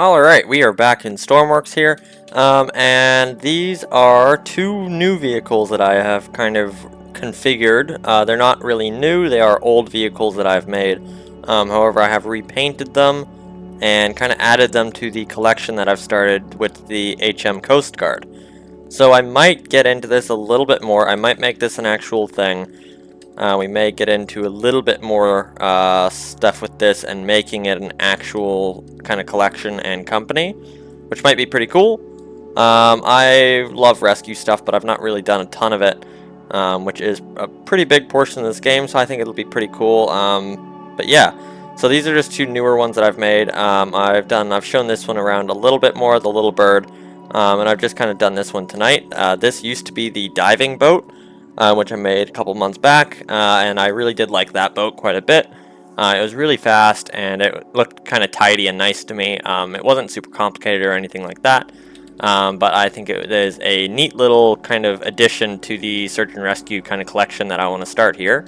Alright, we are back in Stormworks here, and these are two new vehicles that I have kind of configured. They're not really new, they are old vehicles that I've made. However, I have repainted them and kind of added them to the collection that I've started with the HM Coast Guard. So I might get into this a little bit more. I might make this an actual thing. We may get into a little bit more stuff with this and making it an actual kind of collection and company, which might be pretty cool. I love rescue stuff, but I've not really done a ton of it, which is a pretty big portion of this game, so I think it'll be pretty cool. But yeah, so these are just two newer ones that I've made. I've shown this one around a little bit more, the little bird, and I've just kind of done this one tonight. This used to be the diving boat, which I made a couple months back, and I really did like that boat quite a bit. It was really fast, and it looked kind of tidy and nice to me. It wasn't super complicated or anything like that, but I think it is a neat little kind of addition to the search and rescue kind of collection that I want to start here.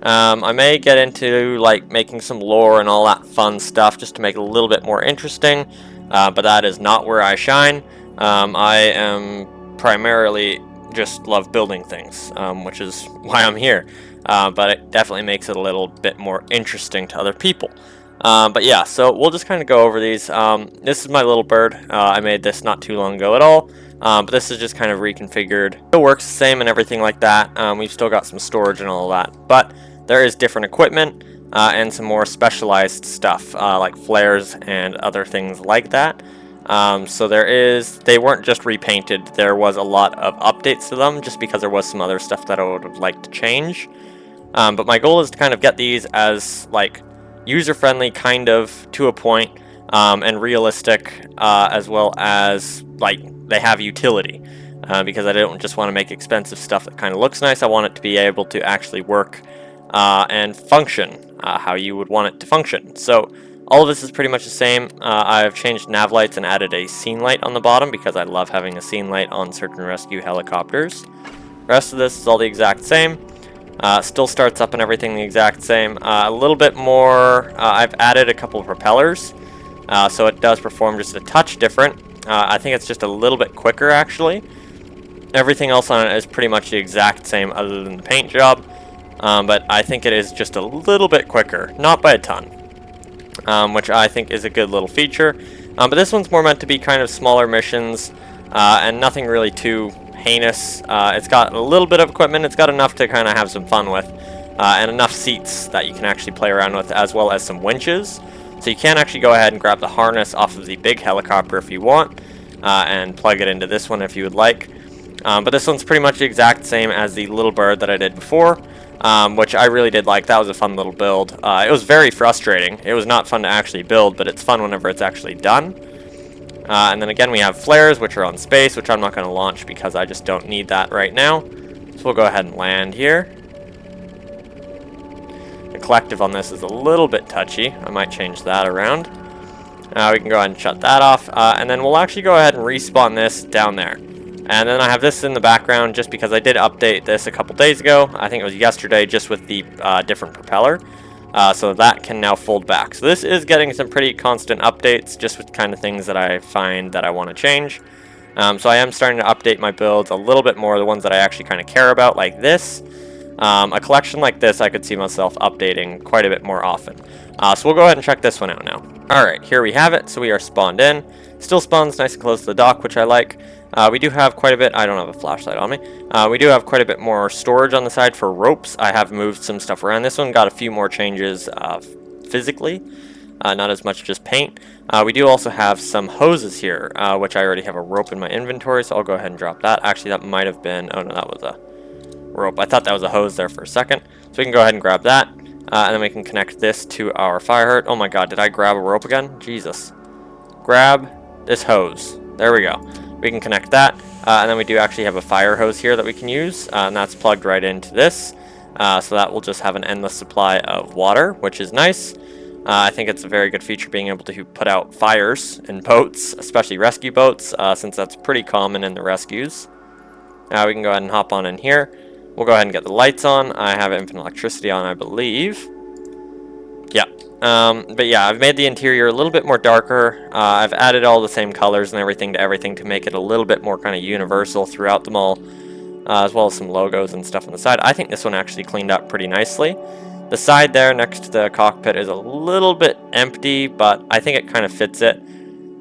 I may get into like making some lore and all that fun stuff just to make it a little bit more interesting, but that is not where I shine. I am primarily just love building things, which is why I'm here, but it definitely makes it a little bit more interesting to other people. But yeah, so we'll just kind of go over these. This is my little bird. I made this not too long ago at all, but this is just kind of reconfigured. It works the same and everything like that. We've still got some storage and all of that, but there is different equipment and some more specialized stuff like flares and other things like that. So they weren't just repainted, there was a lot of updates to them just because there was some other stuff that I would have liked to change. But my goal is to kind of get these as like user-friendly kind of to a point, and realistic, as well as like they have utility, because I don't just want to make expensive stuff that kind of looks nice. I want it to be able to actually work and function how you would want it to function. So all of this is pretty much the same. I've changed nav lights and added a scene light on the bottom because I love having a scene light on search and rescue helicopters. The rest of this is all the exact same. Still starts up and everything the exact same. A little bit more, I've added a couple of propellers, so it does perform just a touch different. I think it's just a little bit quicker actually. Everything else on it is pretty much the exact same other than the paint job, but I think it is just a little bit quicker, not by a ton. Which I think is a good little feature. But this one's more meant to be kind of smaller missions, and nothing really too heinous. It's got a little bit of equipment, it's got enough to kind of have some fun with, and enough seats that you can actually play around with, as well as some winches. So you can actually go ahead and grab the harness off of the big helicopter if you want, and plug it into this one if you would like. But this one's pretty much the exact same as the little bird that I did before. Which I really did like. That was a fun little build. It was very frustrating. It was not fun to actually build, but it's fun whenever it's actually done. And then again, we have flares, which are on space, which I'm not going to launch because I just don't need that right now. So we'll go ahead and land here. The collective on this is a little bit touchy. I might change that around. We can go ahead and shut that off. And then we'll actually go ahead and respawn this down there. And then I have this in the background just because I did update this a couple days ago. I think it was yesterday, just with the different propeller. So that can now fold back. So this is getting some pretty constant updates, just with kind of things that I find that I want to change. So I am starting to update my builds a little bit more, the ones that I actually kind of care about, like this. A collection like this, I could see myself updating quite a bit more often. So we'll go ahead and check this one out now. Alright, here we have it. So we are spawned in. Still spawns nice and close to the dock, which I like. We do have quite a bit. I don't have a flashlight on me. We do have quite a bit more storage on the side for ropes. I have moved some stuff around. This one got a few more changes physically, not as much just paint. We do also have some hoses here, which I already have a rope in my inventory, so I'll go ahead and drop that. Actually, that might have been... Oh, no, that was a rope. I thought that was a hose there for a second. So we can go ahead and grab that, and then we can connect this to our fire hurt. Oh my god, did I grab a rope again? Jesus. Grab this hose. There we go. We can connect that, and then we do actually have a fire hose here that we can use, and that's plugged right into this, so that will just have an endless supply of water, which is nice. I think it's a very good feature being able to put out fires in boats, especially rescue boats, since that's pretty common in the rescues. Now we can go ahead and hop on in here. We'll go ahead and get the lights on. I have infinite electricity on, I believe. Yeah. But yeah, I've made the interior a little bit more darker. I've added all the same colors and everything to make it a little bit more kind of universal throughout them all, as well as some logos and stuff on the side. I think this one actually cleaned up pretty nicely. The side there next to the cockpit is a little bit empty, but I think it kind of fits it.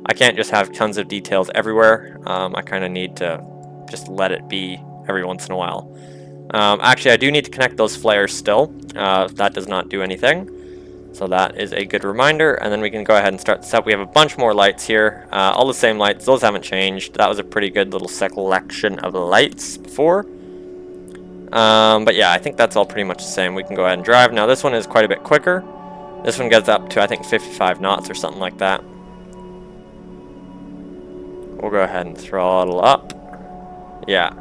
I can't just have tons of details everywhere. I kind of need to just let it be every once in a while. Actually, I do need to connect those flares still. That does not do anything. So that is a good reminder, and then we can go ahead and start this up. We have a bunch more lights here, all the same lights. Those haven't changed. That was a pretty good little selection of lights before. But yeah, I think that's all pretty much the same. We can go ahead and drive. Now this one is quite a bit quicker. This one gets up to, I think, 55 knots or something like that. We'll go ahead and throttle up. Yeah.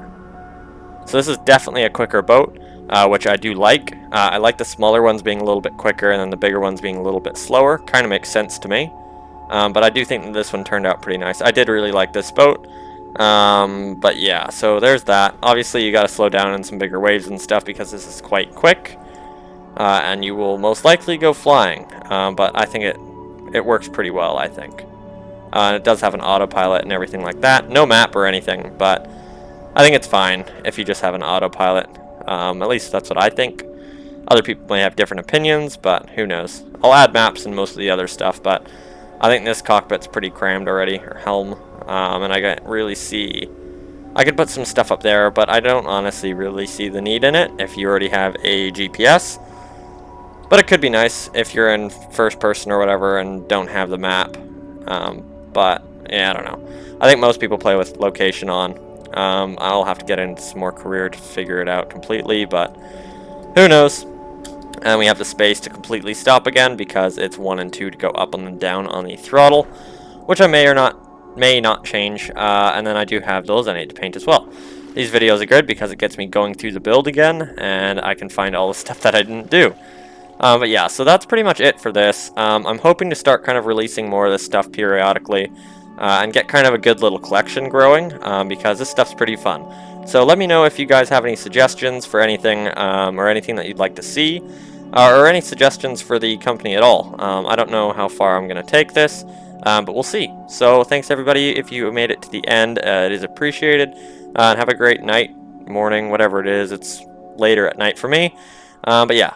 So this is definitely a quicker boat, which I do like. I like the smaller ones being a little bit quicker and then the bigger ones being a little bit slower. Kind of makes sense to me. But I do think that this one turned out pretty nice. I did really like this boat. But yeah, so there's that. Obviously, you got to slow down in some bigger waves and stuff because this is quite quick. And you will most likely go flying. But I think it works pretty well, I think. It does have an autopilot and everything like that. No map or anything, but I think it's fine if you just have an autopilot. At least that's what I think. Other people may have different opinions, but who knows. I'll add maps and most of the other stuff, but I think this cockpit's pretty crammed already, or helm. And I can't really see... I could put some stuff up there, but I don't honestly really see the need in it if you already have a GPS. But it could be nice if you're in first person or whatever and don't have the map. But, yeah, I don't know. I think most people play with location on. I'll have to get into some more career to figure it out completely, but who knows. And we have the space to completely stop again because it's 1 and 2 to go up and down on the throttle, which I may not change. And then I do have those I need to paint as well. These videos are good because it gets me going through the build again, and I can find all the stuff that I didn't do. But yeah, so that's pretty much it for this. I'm hoping to start kind of releasing more of this stuff periodically and get kind of a good little collection growing because this stuff's pretty fun. So let me know if you guys have any suggestions for anything or anything that you'd like to see or any suggestions for the company at all. I don't know how far I'm going to take this, but we'll see. So thanks everybody if you made it to the end. It is appreciated. And have a great night, morning, whatever it is. It's later at night for me. But yeah.